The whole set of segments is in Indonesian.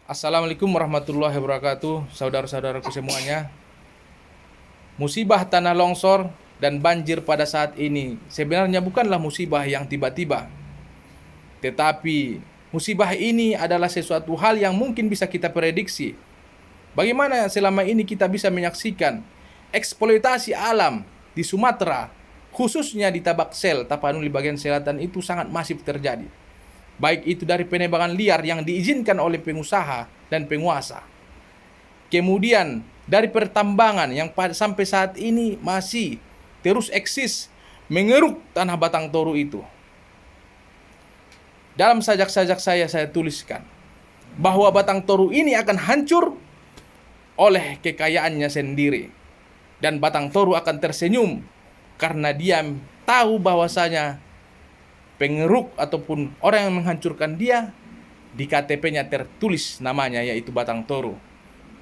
Assalamualaikum warahmatullahi wabarakatuh, saudara-saudaraku semuanya. Musibah tanah longsor dan banjir pada saat ini sebenarnya bukanlah musibah yang tiba-tiba, tetapi musibah ini adalah sesuatu hal yang mungkin bisa kita prediksi. Bagaimana selama ini kita bisa menyaksikan eksploitasi alam di Sumatera, khususnya di Tabaksel, Tapanuli bagian selatan itu sangat masif terjadi. Baik itu dari penebangan liar yang diizinkan oleh pengusaha dan penguasa. Kemudian dari pertambangan yang sampai saat ini masih terus eksis mengeruk tanah Batang Toru itu. Dalam sajak-sajak saya tuliskan bahwa Batang Toru ini akan hancur oleh kekayaannya sendiri. Dan Batang Toru akan tersenyum karena dia tahu bahwasanya pengeruk ataupun orang yang menghancurkan dia di KTP-nya tertulis namanya yaitu Batang Toru.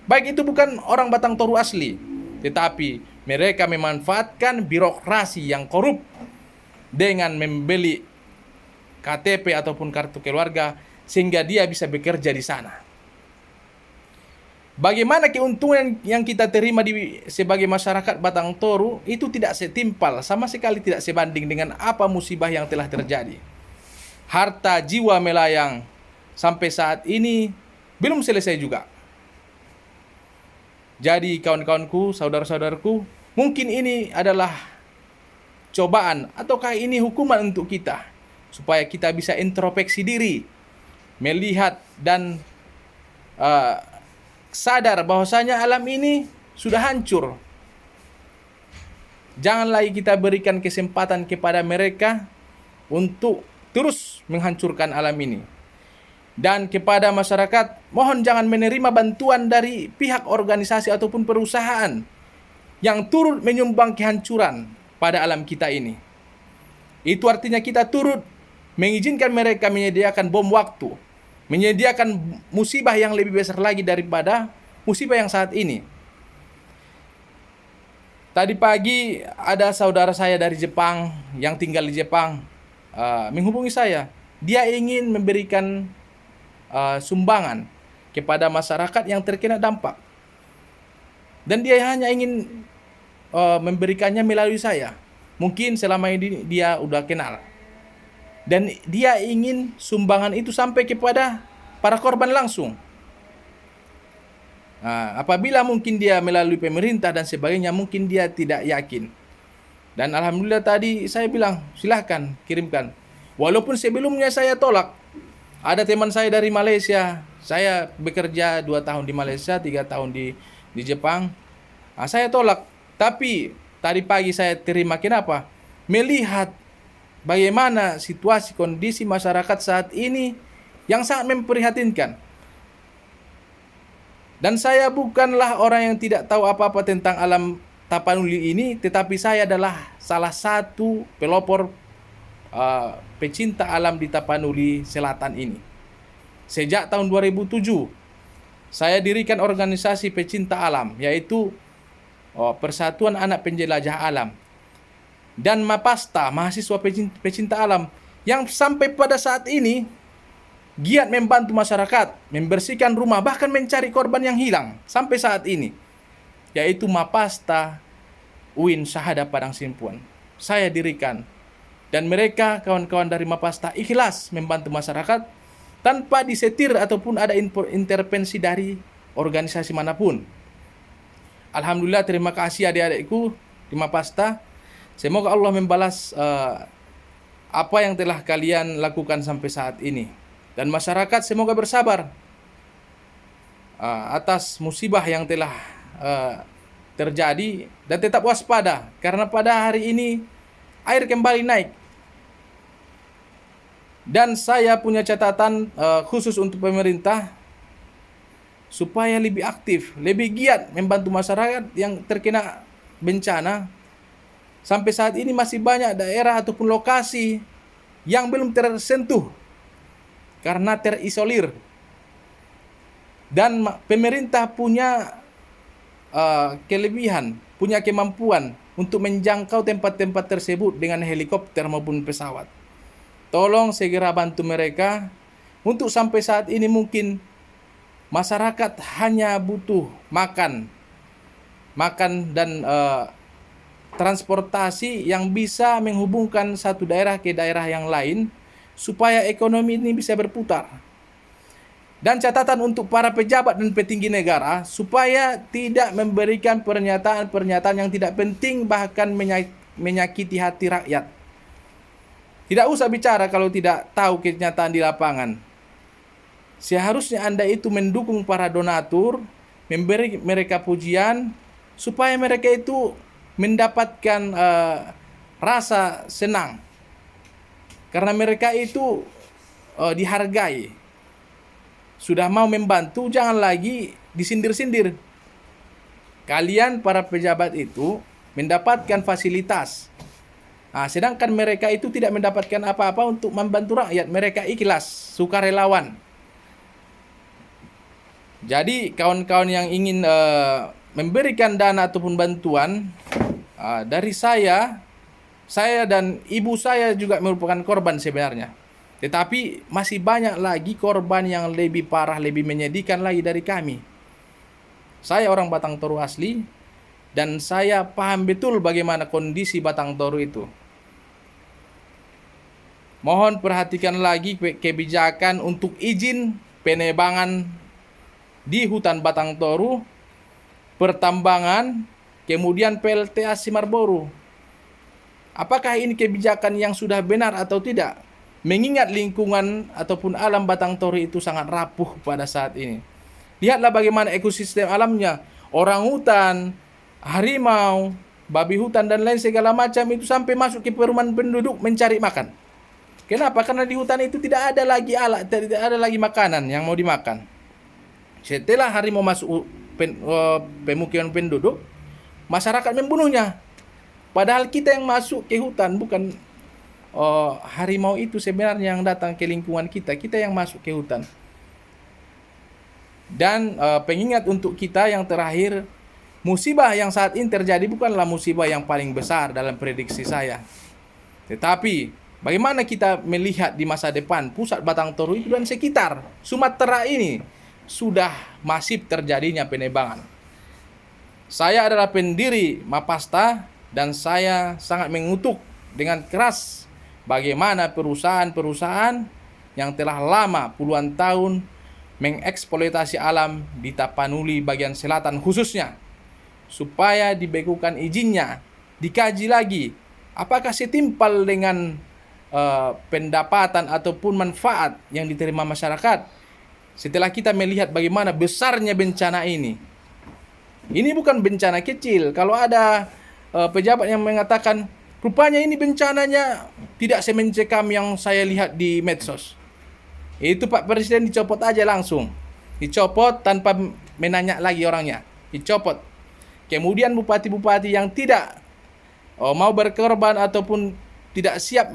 Baik itu bukan orang Batang Toru asli, tetapi mereka memanfaatkan birokrasi yang korup dengan membeli KTP ataupun kartu keluarga sehingga dia bisa bekerja di sana. Bagaimana keuntungan yang kita terima sebagai masyarakat Batang Toru itu tidak setimpal, sama sekali tidak sebanding dengan apa musibah yang telah terjadi. Harta jiwa melayang sampai saat ini belum selesai juga. Jadi kawan-kawanku, saudara-saudaraku, mungkin ini adalah cobaan ataukah ini hukuman untuk kita supaya kita bisa introspeksi diri, melihat dan sadar bahwasanya alam ini sudah hancur. Jangan lagi kita berikan kesempatan kepada mereka untuk terus menghancurkan alam ini. Dan kepada masyarakat, mohon jangan menerima bantuan dari pihak organisasi ataupun perusahaan yang turut menyumbang kehancuran pada alam kita ini. Itu artinya kita turut mengizinkan mereka menyediakan bom waktu, menyediakan musibah yang lebih besar lagi daripada musibah yang saat ini. Tadi pagi ada saudara saya dari Jepang yang tinggal di Jepang menghubungi saya. Dia ingin memberikan sumbangan kepada masyarakat yang terkena dampak. Dan dia hanya ingin memberikannya melalui saya. Mungkin selama ini dia udah kenal. Dan dia ingin sumbangan itu sampai kepada para korban langsung. Nah, apabila mungkin dia melalui pemerintah dan sebagainya, mungkin dia tidak yakin. Dan alhamdulillah tadi saya bilang, silahkan kirimkan. Walaupun sebelumnya saya tolak. Ada teman saya dari Malaysia. Saya bekerja 2 tahun di Malaysia, 3 tahun di Jepang. Nah, saya tolak. Tapi tadi pagi saya terima. Kenapa? Melihat bagaimana situasi kondisi masyarakat saat ini yang sangat memprihatinkan. Dan saya bukanlah orang yang tidak tahu apa-apa tentang alam Tapanuli ini, tetapi saya adalah salah satu pelopor pecinta alam di Tapanuli Selatan ini. Sejak tahun 2007, saya dirikan organisasi pecinta alam, yaitu Persatuan Anak Penjelajah Alam. Dan Mapasta, mahasiswa pecinta alam, yang sampai pada saat ini giat membantu masyarakat, membersihkan rumah, bahkan mencari korban yang hilang sampai saat ini, yaitu Mapasta UIN Syahada Padang Simpuan. Saya dirikan. Dan mereka, kawan-kawan dari Mapasta, ikhlas membantu masyarakat tanpa disetir ataupun ada intervensi dari organisasi manapun. Alhamdulillah, terima kasih adik-adikku di Mapasta. Semoga Allah membalas apa yang telah kalian lakukan sampai saat ini. Dan masyarakat semoga bersabar atas musibah yang telah terjadi dan tetap waspada karena pada hari ini air kembali naik. Dan saya punya catatan khusus untuk pemerintah supaya lebih aktif, lebih giat membantu masyarakat yang terkena bencana. Sampai saat ini masih banyak daerah ataupun lokasi yang belum tersentuh karena terisolir. Dan pemerintah punya kelebihan, punya kemampuan untuk menjangkau tempat-tempat tersebut dengan helikopter maupun pesawat. Tolong segera bantu mereka untuk sampai saat ini mungkin Masyarakat hanya butuh makan dan transportasi yang bisa menghubungkan satu daerah ke daerah yang lain supaya ekonomi ini bisa berputar. Dan catatan untuk para pejabat dan petinggi negara supaya tidak memberikan pernyataan-pernyataan yang tidak penting bahkan menyakiti hati rakyat. Tidak usah bicara kalau tidak tahu kenyataan di lapangan. Seharusnya Anda itu mendukung para donatur, memberi mereka pujian, supaya mereka itu mendapatkan rasa senang. Karena mereka itu dihargai. Sudah mau membantu, jangan lagi disindir-sindir. Kalian para pejabat itu mendapatkan fasilitas. Sedangkan mereka itu tidak mendapatkan apa-apa untuk membantu rakyat. Mereka ikhlas, sukarelawan. Jadi kawan-kawan yang ingin memberikan dana ataupun bantuan, dari saya dan ibu saya juga merupakan korban sebenarnya. Tetapi masih banyak lagi korban yang lebih parah, lebih menyedihkan lagi dari kami. Saya orang Batang Toru asli dan saya paham betul bagaimana kondisi Batang Toru itu. Mohon perhatikan lagi kebijakan untuk izin penebangan di hutan Batang Toru, pertambangan, kemudian PLTA Simarboru. Apakah ini kebijakan yang sudah benar atau tidak? Mengingat lingkungan ataupun alam Batang Toru itu sangat rapuh pada saat ini. Lihatlah bagaimana ekosistem alamnya. Orang hutan, harimau, babi hutan dan lain segala macam itu sampai masuk ke perumahan penduduk mencari makan. Kenapa? Karena di hutan itu tidak ada lagi alat, tidak ada lagi makanan yang mau dimakan. Setelah harimau masuk pemukiman penduduk, masyarakat membunuhnya. Padahal kita yang masuk ke hutan, bukan harimau itu sebenarnya yang datang ke lingkungan kita. Kita yang masuk ke hutan. Dan pengingat untuk kita yang terakhir, musibah yang saat ini terjadi bukanlah musibah yang paling besar dalam prediksi saya. Tetapi bagaimana kita melihat di masa depan pusat Batang Toru itu dan sekitar Sumatera ini sudah masif terjadinya penebangan. Saya adalah pendiri Mapasta dan saya sangat mengutuk dengan keras bagaimana perusahaan-perusahaan yang telah lama puluhan tahun mengeksploitasi alam di Tapanuli bagian selatan khususnya, supaya dibekukan izinnya, dikaji lagi apakah setimpal dengan pendapatan ataupun manfaat yang diterima masyarakat. Setelah kita melihat bagaimana besarnya bencana ini bukan bencana kecil. Kalau ada pejabat yang mengatakan rupanya ini bencananya tidak semencekam yang saya lihat di medsos, itu Pak Presiden dicopot aja langsung. Dicopot tanpa menanya lagi orangnya. Dicopot. Kemudian bupati-bupati yang tidak mau berkorban ataupun tidak siap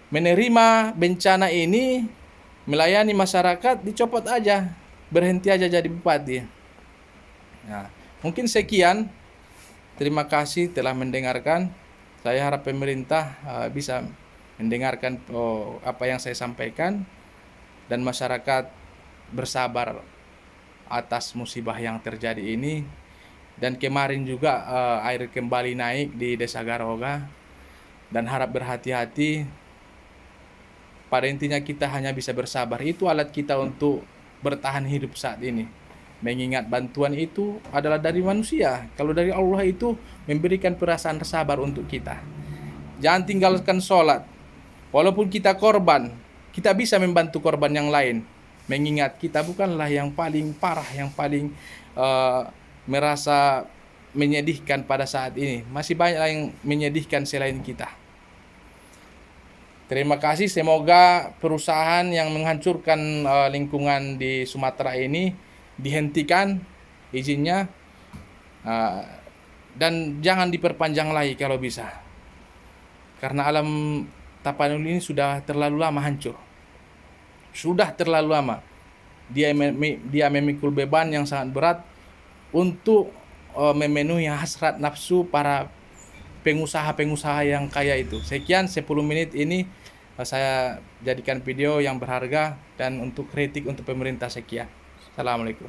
menerima bencana ini, melayani masyarakat, dicopot aja, berhenti aja jadi bupati. Nah, mungkin sekian. Terima kasih telah mendengarkan. Saya harap pemerintah bisa mendengarkan apa yang saya sampaikan dan masyarakat bersabar atas musibah yang terjadi ini. Dan kemarin juga air kembali naik di Desa Garoga, dan harap berhati-hati. Pada intinya kita hanya bisa bersabar. Itu alat kita untuk bertahan hidup saat ini. Mengingat bantuan itu adalah dari manusia. Kalau dari Allah itu memberikan perasaan sabar untuk kita. Jangan tinggalkan sholat. Walaupun kita korban, kita bisa membantu korban yang lain. Mengingat kita bukanlah yang paling parah, yang paling merasa menyedihkan pada saat ini. Masih banyak yang menyedihkan selain kita. Terima kasih. Semoga perusahaan yang menghancurkan lingkungan di Sumatera ini dihentikan izinnya, dan jangan diperpanjang lagi kalau bisa. Karena alam Tapanuli ini sudah terlalu lama hancur. Sudah terlalu lama. Dia memikul beban yang sangat berat untuk memenuhi hasrat nafsu para pengusaha-pengusaha yang kaya itu. Sekian 10 menit ini saya jadikan video yang berharga dan untuk kritik untuk pemerintah sekian. Assalamualaikum.